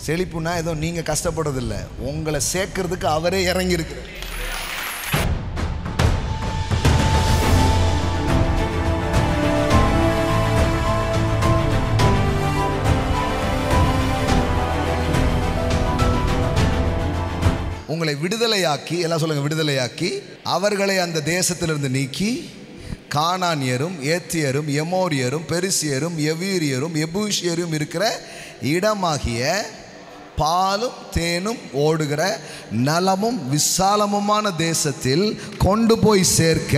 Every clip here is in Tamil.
செழிப்புனா ஏதோ நீங்க கஷ்டப்படுறதில்லை, உங்களை சேர்க்கறதுக்கு அவரே இறங்கி இருக்கிறார். உங்களை விடுதலையாக்கி, எல்லாம் சொல்லுங்க, விடுதலையாக்கி அவர்களை அந்த தேசத்திலிருந்து நீக்கி கானானியரும் ஏத்தியரும் எமோரியரும் பெரிசியரும் எவீரியரும் எபூசியரும் இருக்கிற இடமாகிய பாலும் தேனும் ஓடுகிற நலமும் விசாலமுமான தேசத்தில் கொண்டு போய் சேர்க்க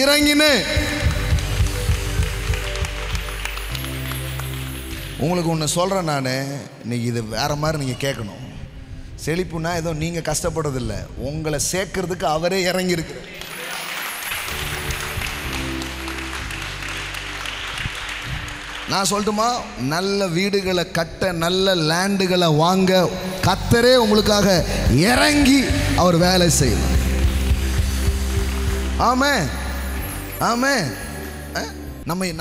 இறங்கின. உங்களுக்கு ஒன்று சொல்கிறேன் நான், இன்னைக்கு இது வேறு மாதிரி நீங்கள் கேட்கணும். செழிப்புனா ஏதோ நீங்கள் கஷ்டப்படுறதில்லை, உங்களை சேர்க்கறதுக்கு அவரே இறங்கி இருக்கிறார். நான் சொல்லட்டுமா, நல்ல வீடுகளை கட்ட, நல்ல லேண்டுகளை வாங்க கர்த்தரே உங்களுக்காக இறங்கி அவர் வேலை செய்யலாம். ஆமென் ஆமென்.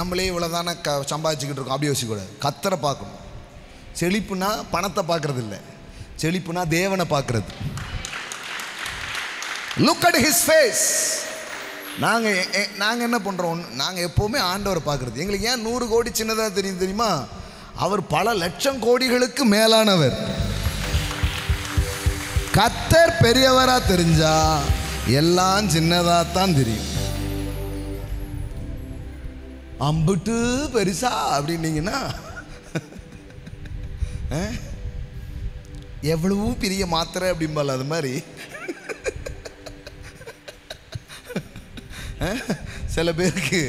நம்மளே இவ்வளோதானே சம்பாதிச்சுக்கிட்டு இருக்கோம், அப்படி யோசிக்கூடாது. கர்த்தரை பார்க்கணும். செழிப்புனா பணத்தை பார்க்கறது இல்லை, செழிப்புனா தேவனை பார்க்கறது. Look at his face. நாங்கள் என்ன பண்ணுறோம், நாங்கள் எப்போவுமே ஆண்டவரை பார்க்குறது. எங்களுக்கு ஏன் 100 கோடி சின்னதாக தெரியும் தெரியுமா? அவர் பல லட்சம் கோடிகளுக்கு மேலானவர். கர்த்தர் பெரியவராக தெரிஞ்சா எல்லாம் சின்னதாக தான் தெரியும். அம்புட்டு பெருசா அப்படின்னீங்கன்னா எவ்வளவு பெரிய மாத்திரை அப்படிம்பால, அது மாதிரி சில பேருக்கு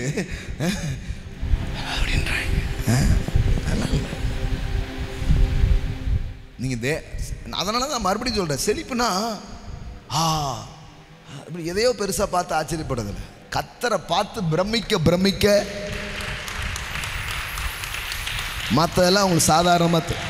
நீங்க அதனால தான் மறுபடியும் சொல்றேன், செழிப்புனா அப்படி எதையோ பெருசா பார்த்து ஆச்சரியப்படுறதில்லை, கர்த்தரை பார்த்து பிரமிக்க மற்றதெல்லாம் உங்களுக்கு சாதாரணமாக